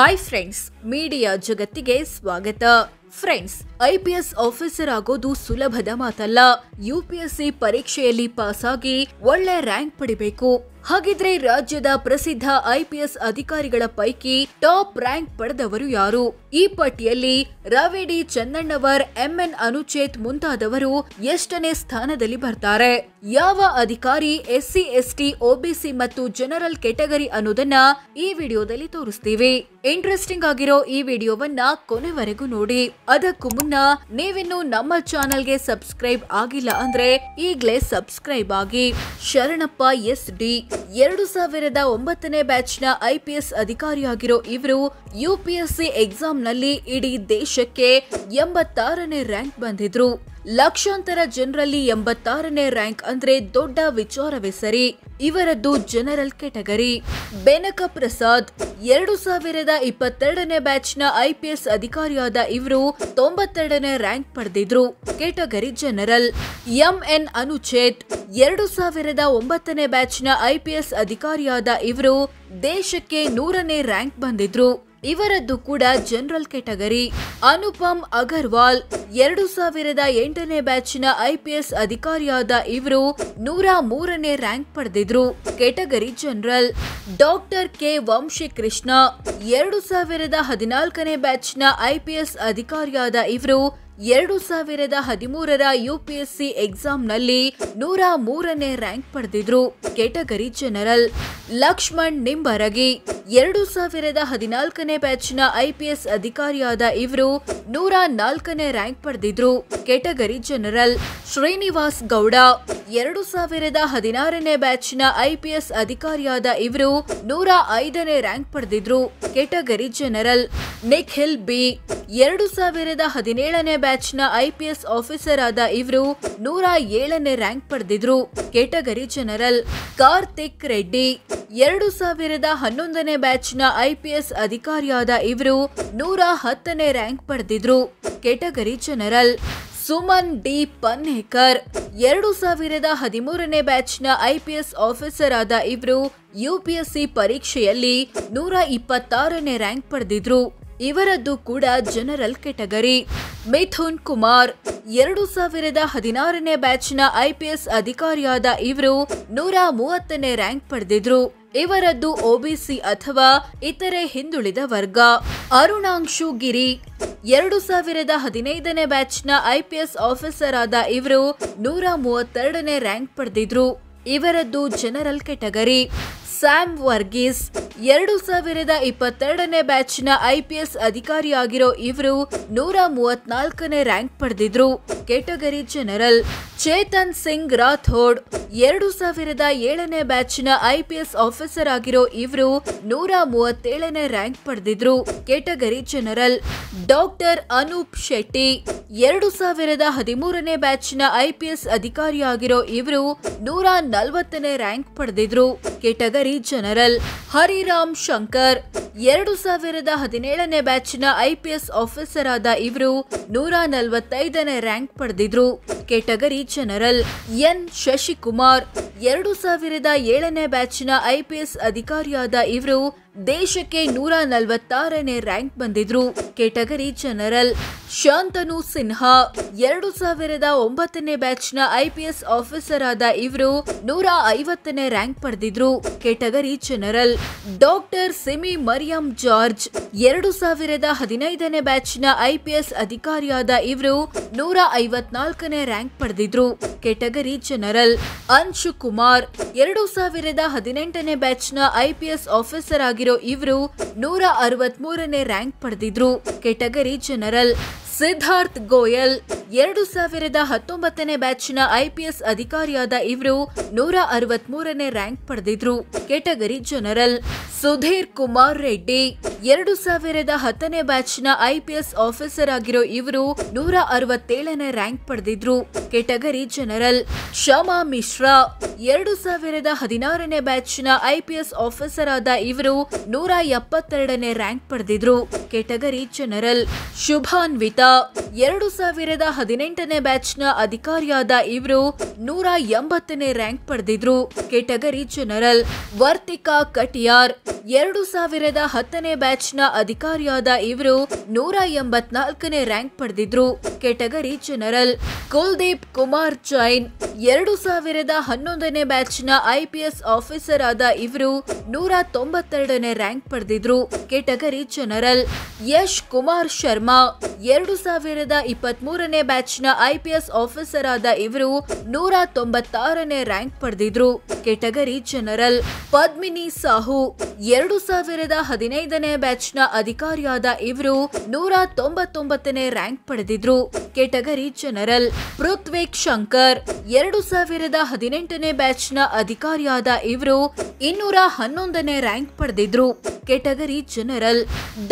Hi friends, media ಜಗತ್ತಿಗೆ ಸ್ವಾಗತ. Friends, IPS officer ಆಗೋದು ಸುಲಭದ ಮಾತಲ್ಲ. ಯುಪಿಎಸ್ಸಿ ಪರೀಕ್ಷೆಯಲ್ಲಿ ಪಾಸ್ ಆಗಿ ಒಳ್ಳೆ ರ್ಯಾಂಕ್ ಪಡಿಬೇಕು. ಹಾಗಿದ್ರೆ ರಾಜ್ಯದ ಪ್ರಸಿದ್ಧ ಐಪಿಎಸ್ ಅಧಿಕಾರಿಗಳ ಪೈಕಿ ಟಾಪ್ ರ್ಯಾಂಕ್ ಪಡೆದವರು ಯಾರು? ಈ ಪಟ್ಟಿಯಲ್ಲಿ ರಾವೇಡಿ ಚನ್ನಣ್ಣವರ್, ಎಂಎನ್ ಅನುಚೇತ್ ಮುಂತಾದವರು ಎಷ್ಟನೇ ಸ್ಥಾನದಲ್ಲಿ ಬರ್ತಾರೆ? ಯಾವ ಅಧಿಕಾರಿ ಎಸ್ಸಿ, ಎಸ್ಟಿ, ಒಬಿಸಿ ಮತ್ತು ಜನರಲ್ ಕೆಟಗರಿ ಅನ್ನೋದನ್ನ ಈ ವಿಡಿಯೋದಲ್ಲಿ ತೋರಿಸ್ತೀವಿ. ಇಂಟ್ರೆಸ್ಟಿಂಗ್ ಆಗಿರೋ ಈ ವಿಡಿಯೋವನ್ನ ಕೊನೆವರೆಗೂ ನೋಡಿ. ಅದಕ್ಕೂ ಮುನ್ನ ನೀವಿನ್ನು ನಮ್ಮ ಚಾನೆಲ್ಗೆ ಸಬ್ಸ್ಕ್ರೈಬ್ ಆಗಿಲ್ಲ ಅಂದ್ರೆ ಈಗ್ಲೇ ಸಬ್ಸ್ಕ್ರೈಬ್ ಆಗಿ. ಶರಣಪ್ಪ ಎಸ್.ಡಿ. 2009ನೇ ಬ್ಯಾಚ್ನ ಐಪಿಎಸ್ ಅಧಿಕಾರಿಯಾಗಿರೋ ಇವರು ಯುಪಿಎಸ್ಸಿ ಎಕ್ಸಾಮ್ನಲ್ಲಿ ಇಡೀ ದೇಶಕ್ಕೆ 86ನೇ ರ್ಯಾಂಕ್ ಬಂದಿದ್ರು. ಲಕ್ಷಾಂತರ ಜನರಲ್ಲಿ 86ನೇ ರ್ಯಾಂಕ್ ಅಂದ್ರೆ ದೊಡ್ಡ ವಿಚಾರವೇ ಸರಿ. ಇವರದ್ದು ಜನರಲ್ ಕೆಟಗರಿ. ಬೆನಕ ಪ್ರಸಾದ್ 2022ನೇ ಬ್ಯಾಚ್ನ ಐಪಿಎಸ್ ಅಧಿಕಾರಿಯಾದ ಇವರು 92ನೇ ರ್ಯಾಂಕ್ ಪಡೆದಿದ್ರು, ಕೆಟಗರಿ ಜನರಲ್. ಎಂಎನ್ ಅನುಚೇತ್ 2009ನೇ ಬ್ಯಾಚ್ನ ಐಪಿಎಸ್ ಅಧಿಕಾರಿಯಾದ ಇವರು ದೇಶಕ್ಕೆ 100ನೇ ರ್ಯಾಂಕ್ ಬಂದಿದ್ರು, ಇವರದ್ದು ಕೂಡ ಜನರಲ್ ಕೆಟಗರಿ. ಅನುಪಮ್ ಅಗರ್ವಾಲ್ 2008ನೇ ಬ್ಯಾಚ್ನ ಐಪಿಎಸ್ ಅಧಿಕಾರಿಯಾದ ಇವರು 103ನೇ ರ್ಯಾಂಕ್ ಪಡೆದಿದ್ರು, category general. Doctor K Vamshikrishna 2014ನೇ ಬ್ಯಾಚ್ನ ಐಪಿಎಸ್ ಅಧಿಕಾರಿಯಾದ ಇವರು 2013ರ ಯುಪಿಎಸ್ಸಿ ಎಕ್ಸಾಮ್ನಲ್ಲಿ 103ನೇ ರ್ಯಾಂಕ್ ಪಡೆದಿದ್ರು, ಕೆಟಗರಿ ಜನರಲ್. ಲಕ್ಷ್ಮಣ್ ನಿಂಬರಗಿ 2014ನೇ ಬ್ಯಾಚ್ನ ಐಪಿಎಸ್ ಅಧಿಕಾರಿಯಾದ ಇವರು 104ನೇ ರ್ಯಾಂಕ್ ಪಡೆದಿದ್ರು, ಕೆಟಗರಿ ಜನರಲ್. ಶ್ರೀನಿವಾಸ್ ಗೌಡ 2016ನೇ ಬ್ಯಾಚ್ನ ಐಪಿಎಸ್ ಅಧಿಕಾರಿಯಾದ ಇವರು 105ನೇ ರ್ಯಾಂಕ್ ಪಡೆದಿದ್ರು, ಕೆಟಗರಿ ಜನರಲ್. ನಿಖಿಲ್ ಬಿ 2017ನೇ ಬ್ಯಾಚ್ನ ಐಪಿಎಸ್ ಆಫೀಸರ್ ಆದ ಇವರು 107ನೇ ರ್ಯಾಂಕ್ ಪಡೆದಿದ್ರು, ಕೆಟಗರಿ ಜನರಲ್. ಕಾರ್ತಿಕ್ ರೆಡ್ಡಿ 2011ನೇ ಬ್ಯಾಚ್ನ ಐಪಿಎಸ್ ಅಧಿಕಾರಿಯಾದ ಇವರು 110ನೇ ರ್ಯಾಂಕ್ ಪಡೆದಿದ್ರು, category general. Suman D Pannekar 2013ನೇ ಬ್ಯಾಚ್ನ ಐಪಿಎಸ್ ಆಫೀಸರ್ ಆದ ಇವರು ಯುಪಿಎಸ್ಸಿ ಪರೀಕ್ಷೆಯಲ್ಲಿ 126ನೇ ರ್ಯಾಂಕ್ ಪಡೆದಿದ್ರು, ಇವರದ್ದು ಕೂಡ ಜನರಲ್ ಕೆಟಗರಿ. ಮಿಥುನ್ ಕುಮಾರ್ 2016ನೇ ಬ್ಯಾಚ್ನ ಐಪಿಎಸ್ ಅಧಿಕಾರಿಯಾದ ಇವರು 130ನೇ ರ್ಯಾಂಕ್ ಪಡೆದಿದ್ರು, ಇವರದ್ದು ಒಬಿಸಿ ಅಥವಾ ಇತರೆ ಹಿಂದುಳಿದ ವರ್ಗ. ಅರುಣಾಂಶು ಗಿರಿ 2015ನೇ ಬ್ಯಾಚ್ನ ಐಪಿಎಸ್ ಆಫೀಸರ್ ಆದ ಇವರು 132ನೇ ರ್ಯಾಂಕ್ ಪಡೆದಿದ್ರು, ಇವರದ್ದು ಜನರಲ್ ಕೆಟಗರಿ. ಸ್ಯಾಮ್ ವರ್ಗೀಸ್ 2022ನೇ ಬ್ಯಾಚ್ನ ಐಪಿಎಸ್ ಅಧಿಕಾರಿಯಾಗಿರೋ ಇವರು 134ನೇ ರ್ಯಾಂಕ್ ಪಡೆದಿದ್ರು, ಕೆಟಗರಿ ಜನರಲ್. ಚೇತನ್ ಸಿಂಗ್ ರಾಥೋಡ್ 2007ನೇ ಬ್ಯಾಚ್ನ ಐಪಿಎಸ್ ಆಫೀಸರ್ ಆಗಿರೋ ಇವರು 137ನೇ ರ್ಯಾಂಕ್ ಪಡೆದಿದ್ರು, category general. Doctor Anoop Shetty 2013ನೇ ಬ್ಯಾಚ್ನ ಐಪಿಎಸ್ ಅಧಿಕಾರಿಯಾಗಿರೋ ಇವರು 140ನೇ ರ್ಯಾಂಕ್ ಪಡೆದಿದ್ರು, ಕೆಟಗರಿ ಜನರಲ್. ಹರಿರಾಮ್ ಶಂಕರ್ 2017ನೇ ಬ್ಯಾಚ್ನ ಐಪಿಎಸ್ ಆಫೀಸರ್ ಆದ ಇವರು 145ನೇ ರ್ಯಾಂಕ್ ಪಡೆದಿದ್ರು, ಕೆಟಗರಿ ಜನರಲ್. ಎನ್ ಶಶಿಕುಮಾರ್ 2007ನೇ ಬ್ಯಾಚ್ನ ಐಪಿಎಸ್ ಅಧಿಕಾರಿಯಾದ ಇವರು ದೇಶಕ್ಕೆ 146ನೇ ರ್ಯಾಂಕ್ ಬಂದಿದ್ರು, ಕೆಟಗರಿ ಜನರಲ್. ಶಾಂತನು ಸಿನ್ಹಾ 2009ನೇ ಬ್ಯಾಚ್ನ ಐಪಿಎಸ್ ಆಫೀಸರ್ ಆದ ಇವರು 150ನೇ ರ್ಯಾಂಕ್ ಪಡೆದಿದ್ರು, category general. Doctor Simi Mariam George 2015ನೇ ಬ್ಯಾಚ್ನ ಐಪಿಎಸ್ ಅಧಿಕಾರಿಯಾದ ಇವರು 154ನೇ ರ್ಯಾಂಕ್ ಪಡೆದಿದ್ರು, ಕೆಟಗರಿ ಜನರಲ್. ಅಂಶು ಕುಮಾರ್ 2018ನೇ ಬ್ಯಾಚ್ನ ಐಪಿಎಸ್ ಆಫೀಸರ್ ಆಗಿರೋ ಇವರು 163ನೇ ರ್ಯಾಂಕ್ ಪಡೆದಿದ್ರು, ಕೆಟಗರಿ ಜನರಲ್. ಸಿದ್ಧಾರ್ಥ್ ಗೋಯಲ್ 2019ನೇ ಬ್ಯಾಚ್ನ ಐಪಿಎಸ್ ಅಧಿಕಾರಿಯಾದ ಇವರು 163ನೇ ರ್ಯಾಂಕ್ ಪಡೆದಿದ್ರು, ಕೆಟಗರಿ ಜನರಲ್. ಸುಧೀರ್ ಕುಮಾರ್ ರೆಡ್ಡಿ 2010ನೇ ಬ್ಯಾಚ್ನ ಐಪಿಎಸ್ ಆಫೀಸರ್ ಆಗಿರೋ ಇವರು 167ನೇ ರ್ಯಾಂಕ್ ಪಡೆದಿದ್ರು, ಕೆಟಗರಿ ಜನರಲ್. ಶಮಾ ಮಿಶ್ರಾ 2016ನೇ ಬ್ಯಾಚ್ನ ಐಪಿಎಸ್ ಆಫೀಸರ್ ಆದ ಇವರು 172ನೇ ರ್ಯಾಂಕ್ ಪಡೆದಿದ್ರು, ಕೆಟಗರಿ ಜನರಲ್. ಶುಭಾನ್ವಿತಾ 2018ನೇ ಬ್ಯಾಚ್ನ ಅಧಿಕಾರಿಯಾದ ಇವರು 180ನೇ ರ್ಯಾಂಕ್ ಪಡೆದಿದ್ರು. Category general. ವರ್ತಿಕಾ ಕಟಿಯಾರ್ 2010ನೇ ಬ್ಯಾಚ್ನ ಅಧಿಕಾರಿಯಾದ ಇವರು 184ನೇ ರ್ಯಾಂಕ್ ಪಡೆದಿದ್ರು. Category general. ಕುಲ್ದೀಪ್ ಕುಮಾರ್ ಜೈನ್ 2011ನೇ ಬ್ಯಾಚ್ನ ಐಪಿಎಸ್ ಆಫೀಸರ್ ಆದ ಇವರು 192ನೇ ರ್ಯಾಂಕ್ ಪಡೆದಿದ್ರು. Category general. ಯಶ್ ಕುಮಾರ್ ಶರ್ಮಾ 2023ನೇ ಬ್ಯಾಚ್ನ ಐಪಿಎಸ್ ಆಫೀಸರ್ ಆದ ಇವರು 196ನೇ ರ್ಯಾಂಕ್ ಪಡೆದಿದ್ರು. Category general. ಪದ್ಮಿನಿ ಸಾಹು 2015ನೇ ಬ್ಯಾಚ್ನ ಅಧಿಕಾರಿಯಾದ ಇವರು 199ನೇ ರ್ಯಾಂಕ್ ಪಡೆದಿದ್ರು. Category general. ಪೃಥ್ವಿಕ್ ಶಂಕರ್ 2018ನೇ ಬ್ಯಾಚ್ನ ಅಧಿಕಾರಿಯಾದ ಇವರು 211ನೇ ರ್ಯಾಂಕ್ ಪಡೆದಿದ್ರು. Category general.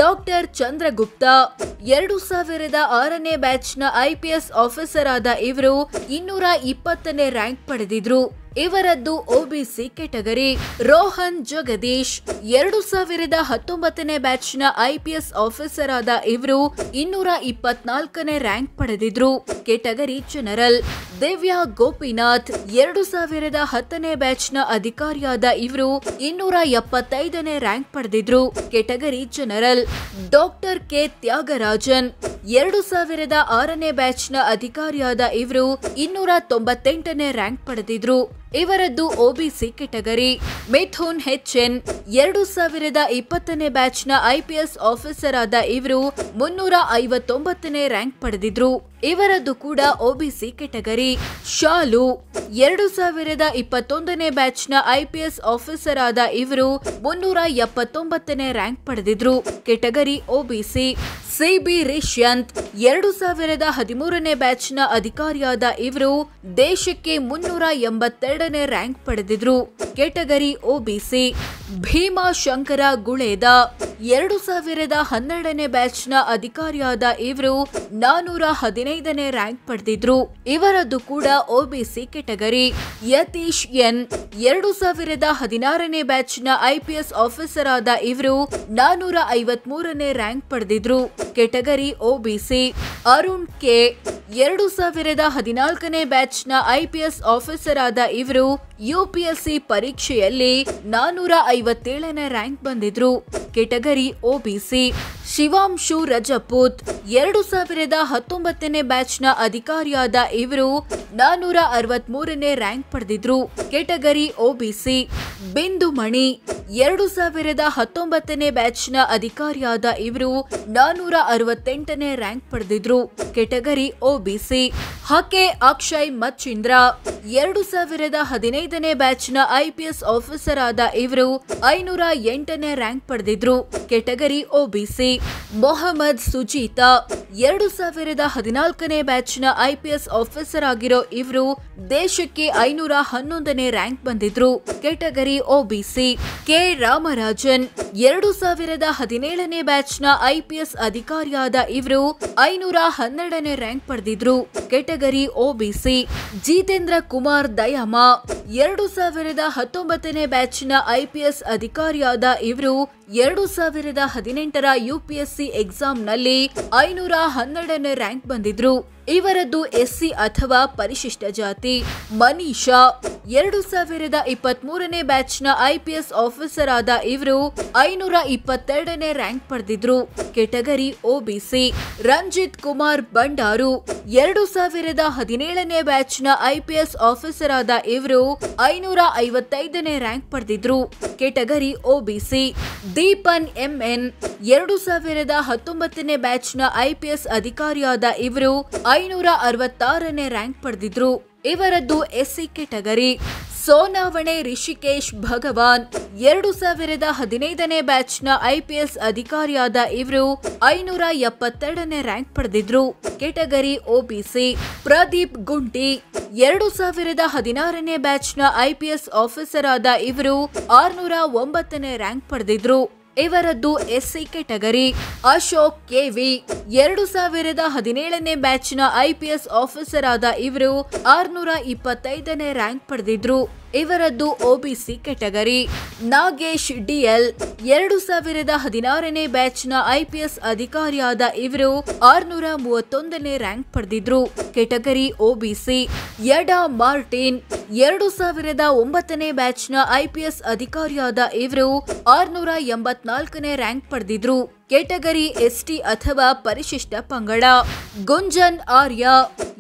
ಡಾಕ್ಟರ್ ಚಂದ್ರಗುಪ್ತ 2006ನೇ ಬ್ಯಾಚ್ನ ಐಪಿಎಸ್ ಆಫೀಸರ್ ಆದ ಇವರು 220ನೇ ರ್ಯಾಂಕ್ ಪಡೆದಿದ್ರು. ಇವರದ್ದು ಒಬಿಸಿ ಕೆಟಗರಿ. ರೋಹನ್ ಜಗದೀಶ್ 2019ನೇ ಬ್ಯಾಚ್ನ ಐಪಿಎಸ್ ಆಫೀಸರ್ ಆದ ಇವರು 224ನೇ ರ್ಯಾಂಕ್ ಪಡೆದಿದ್ರು. Category general. ದಿವ್ಯಾ ಗೋಪಿನಾಥ್ 2010ನೇ ಬ್ಯಾಚ್ನ ಅಧಿಕಾರಿಯಾದ ಇವರು 275ನೇ ರ್ಯಾಂಕ್ ಪಡೆದಿದ್ರು. Category general. Doctor K Thiyagarajan 2006ನೇ ಬ್ಯಾಚ್ನ ಅಧಿಕಾರಿಯಾದ ಇವರು 298ನೇ ರ್ಯಾಂಕ್ ಪಡೆದಿದ್ರು. ಇವರದ್ದು ಒಬಿಸಿ ಕೆಟಗರಿ. ಮಿಥುನ್ ಹೆಚ್ಎನ್ 2020ನೇ ಬ್ಯಾಚ್ನ ಐಪಿಎಸ್ ಆಫೀಸರ್ ಆದ ಇವರು 359ನೇ ರ್ಯಾಂಕ್ ಪಡೆದಿದ್ರು. ಇವರದ್ದು ಕೂಡ ಒಬಿಸಿ ಕೆಟಗರಿ. ಶಾಲು 2021ನೇ ಬ್ಯಾಚ್ನ ಐಪಿಎಸ್ ಆಫೀಸರ್ ಆದ ಇವರು 379ನೇ ರ್ಯಾಂಕ್ ಪಡೆದಿದ್ರು. Category OBC. ಸಿಬಿ ರಿಷ್ಯಂತ್ 2013ನೇ ಬ್ಯಾಚ್ನ ಅಧಿಕಾರಿಯಾದ ಇವರು ದೇಶಕ್ಕೆ 382ನೇ ರ್ಯಾಂಕ್ ಪಡೆದಿದ್ರು. Category OBC. ಭೀಮಾ ಶಂಕರ ಗುಳೇದ 2012ನೇ ಬ್ಯಾಚ್ನ ಅಧಿಕಾರಿಯಾದ ಇವರು 415ನೇ ರ್ಯಾಂಕ್ ಪಡೆದಿದ್ರು. ಇವರದ್ದು ಕೂಡ ಒಬಿಸಿ ಕೆಟಗರಿ. ಯತೀಶ್ ಎನ್ 2016ನೇ ಬ್ಯಾಚ್ನ ಐಪಿಎಸ್ ಆಫೀಸರ್ ಆದ ಇವರು 453ನೇ ರ್ಯಾಂಕ್ ಪಡೆದಿದ್ರು. Category OBC. ಅರುಣ್ ಕೆ 2014ನೇ ಬ್ಯಾಚ್ನ ಐಪಿಎಸ್ ಆಫೀಸರ್ ಆದ ಇವರು ಯುಪಿಎಸ್ಸಿ ಪರೀಕ್ಷೆಯಲ್ಲಿ 457ನೇ ರ್ಯಾಂಕ್ ಬಂದಿದ್ರು. Category OBC. ಶಿವಾಂಶು ರಜಪೂತ್ 2019ನೇ ಬ್ಯಾಚ್ನ ಅಧಿಕಾರಿಯಾದ ಇವರು 463ನೇ ರ್ಯಾಂಕ್ ಪಡೆದಿದ್ರು. Category OBC. ಬಿಂದುಮಣಿ 2019ನೇ ಬ್ಯಾಚ್ನ ಅಧಿಕಾರಿಯಾದ ಇವರು 468ನೇ ರ್ಯಾಂಕ್ ಪಡೆದಿದ್ರು. Category OBC. ಹಕೆ ಅಕ್ಷಯ್ ಮಚ್ಚಿಂದ್ರ 2015ನೇ ಬ್ಯಾಚ್ನ ಐಪಿಎಸ್ ಆಫೀಸರ್ ಆದ ಇವರು 508ನೇ ರ್ಯಾಂಕ್ ಪಡೆದಿದ್ರು. Category OBC. ಮೊಹಮ್ಮದ್ ಸುಜೀತಾ 2014ನೇ ಬ್ಯಾಚ್ನ ಐಪಿಎಸ್ ಆಫೀಸರ್ ಆಗಿರೋ ಇವರು ದೇಶಕ್ಕೆ 511ನೇ ರ್ಯಾಂಕ್ ಬಂದಿದ್ರು. Category OBC. ಕೆ ರಾಮರಾಜನ್ 2017ನೇ ಬ್ಯಾಚ್ನ ಐಪಿಎಸ್ ಅಧಿಕಾರಿಯಾದ ಇವರು 512ನೇ ರ್ಯಾಂಕ್ ಪಡೆದಿದ್ರು. Category OBC. ಜಿತೇಂದ್ರ ಕುಮಾರ್ ದಯಾಮ 2019ನೇ ಬ್ಯಾಚ್ನ ಐಪಿಎಸ್ ಅಧಿಕಾರಿಯಾದ ಇವರು 2018ರ ಯುಪಿಎಸ್ಸಿ ಎಕ್ಸಾಮ್ನಲ್ಲಿ 512ನೇ ರ್ಯಾಂಕ್ ಬಂದಿದ್ರು. ಇವರದ್ದು ಎಸ್ಸಿ ಅಥವಾ ಪರಿಶಿಷ್ಟ ಜಾತಿ. ಮನೀಷಾ 2023ನೇ ಬ್ಯಾಚ್ನ ಐಪಿಎಸ್ ಆಫೀಸರ್ ಆದ ಇವರು 522ನೇ ರ್ಯಾಂಕ್ ಪಡೆದಿದ್ರು. Category OBC. ರಂಜಿತ್ ಕುಮಾರ್ ಬಂಡಾರು 2017ನೇ ಬ್ಯಾಚ್ನ ಐಪಿಎಸ್ ಆಫೀಸರ್ ಆದ ಇವರು 555ನೇ ರ್ಯಾಂಕ್ ಪಡೆದಿದ್ರು. Category OBC. ದೀಪನ್ ಎಂಎನ್ 2019ನೇ ಬ್ಯಾಚ್ನ ಐಪಿಎಸ್ ಅಧಿಕಾರಿಯಾದ ಇವರು 566ನೇ ರ್ಯಾಂಕ್ ಪಡೆದಿದ್ರು. ಇವರದ್ದು ಎಸ್ಸಿ ಕೆಟಗರಿ. ಸೋನಾವಣೆ ರಿಷಿಕೇಶ್ ಭಗವಾನ್ 2015ನೇ ಬ್ಯಾಚ್ನ ಐಪಿಎಸ್ ಅಧಿಕಾರಿಯಾದ ಇವರು 572ನೇ ರ್ಯಾಂಕ್ ಪಡೆದಿದ್ರು. Category OBC. ಪ್ರದೀಪ್ ಗುಂಟಿ 2016ನೇ ಬ್ಯಾಚ್ನ ಐಪಿಎಸ್ ಆಫೀಸರ್ ಆದ ಇವರು 609ನೇ ರ್ಯಾಂಕ್ ಪಡೆದಿದ್ರು. ಇವರದ್ದು ಎಸ್ಸಿ ಕೆಟಗರಿ. ಅಶೋಕ್ ಕೆವಿ 2017ನೇ ಬ್ಯಾಚ್ನ IPS ಆಫೀಸರ್ ಆದ ಇವರು 625ನೇ ರ್ಯಾಂಕ್ ಪಡೆದಿದ್ರು. ಇವರದ್ದು OBC ಕೆಟಗರಿ. ನಾಗೇಶ್ DL 2016ನೇ ಬ್ಯಾಚ್ನ IPS ಅಧಿಕಾರಿಯಾದ ಇವರು 631ನೇ ರ್ಯಾಂಕ್ ಪಡೆದಿದ್ರು. Category OBC. ಯಡಾ ಮಾರ್ಟಿನ್ 2009ನೇ ಬ್ಯಾಚ್ನ IPS ಅಧಿಕಾರಿಯಾದ ಇವರು 684ನೇ ರ್ಯಾಂಕ್ ಪಡೆದಿದ್ರು. ಕೆಟಗರಿ ST ಅಥವಾ ಪರಿಶಿಷ್ಟ ಪಂಗಡ. ಗುಂಜನ್ ಆರ್ಯ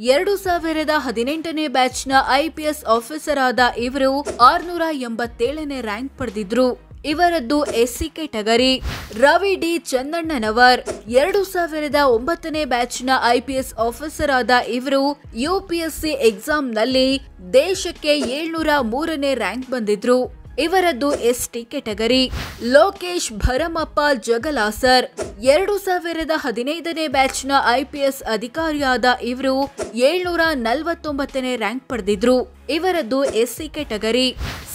2018ನೇ ಬ್ಯಾಚ್ನ IPS ಆಫೀಸರ್ ಆದ ಇವರು 687ನೇ ರ್ಯಾಂಕ್ ಪಡೆದಿದ್ರು. ಇವರದ್ದು SC category. Ravi D Chandannavar 2009ನೇ ಬ್ಯಾಚ್ನ IPS ಆಫೀಸರ್ ಆದ ಇವರು UPSC ಎಕ್ಸಾಮ್ನಲ್ಲಿ ದೇಶಕ್ಕೆ 703ನೇ ರ್ಯಾಂಕ್ ಬಂದಿದ್ರು. ಇವರದ್ದು ST ಕೆಟಗರಿ. ಲೋಕೇಶ್ ಭರಮಪ್ಪ ಜಗಲಾಸರ್ 2015ನೇ ಬ್ಯಾಚ್ನ IPS ಅಧಿಕಾರಿಯಾದ ಇವರು 749ನೇ ರ್ಯಾಂಕ್ ಪಡೆದಿದ್ರು. ಇವರದ್ದು SC ಕೆಟಗರಿ.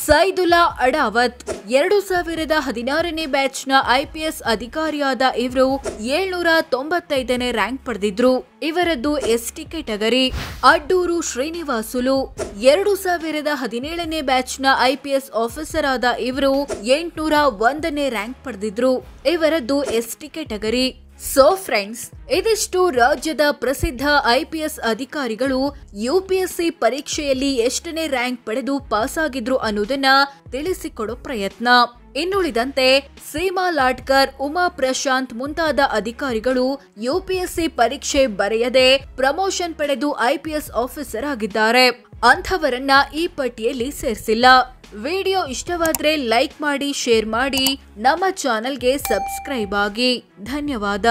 ಸೈದುಲ್ಲಾ ಅಡಾವತ್ 2016ನೇ ಬ್ಯಾಚ್ನ IPS ಅಧಿಕಾರಿಯಾದ ಇವರು 795ನೇ ರ್ಯಾಂಕ್ ಪಡೆದಿದ್ರು. ಇವರದ್ದು ST ಕೆಟಗರಿ. ಅಡ್ಡೂರು ಶ್ರೀನಿವಾಸುಲು 2017ನೇ ಬ್ಯಾಚ್ನ IPS ಆಫೀಸರ್ ಆದ ಇವರು 801ನೇ ರ್ಯಾಂಕ್ ಪಡೆದಿದ್ರು. ಇವರದ್ದು ST ಕೆಟಗರಿ. ಸೊ ಫ್ರೆಂಡ್ಸ್, ಇದಿಷ್ಟು ರಾಜ್ಯದ ಪ್ರಸಿದ್ಧ IPS ಅಧಿಕಾರಿಗಳು UPSC ಪರೀಕ್ಷೆಯಲ್ಲಿ ಎಷ್ಟನೇ ರ್ಯಾಂಕ್ ಪಡೆದು ಪಾಸ್ ಆಗಿದ್ರು ಅನ್ನೋದನ್ನ ತಿಳಿಸಿಕೊಡೋ ಪ್ರಯತ್ನ. ಇನ್ನುಳಿದಂತೆ ಸೀಮಾ ಲಾಟ್ಕರ್, ಉಮಾ ಪ್ರಶಾಂತ್ ಮುಂತಾದ ಅಧಿಕಾರಿಗಳು UPSC ಪರೀಕ್ಷೆ ಬರೆಯದೆ ಪ್ರಮೋಷನ್ ಪಡೆದು IPS ಆಫೀಸರ್ ಆಗಿದ್ದಾರೆ. ಅಂಥವರನ್ನ ಈ ಪಟ್ಟಿಯಲ್ಲಿ ಸೇರಿಸಿಲ್ಲ. ವಿಡಿಯೋ ಇಷ್ಟವಾದ್ರೆ ಲೈಕ್ ಮಾಡಿ, ಶೇರ್ ಮಾಡಿ, ನಮ್ಮ ಚಾನೆಲ್ಗೆ ಸಬ್ಸ್ಕ್ರೈಬ್ ಆಗಿ. ಧನ್ಯವಾದ.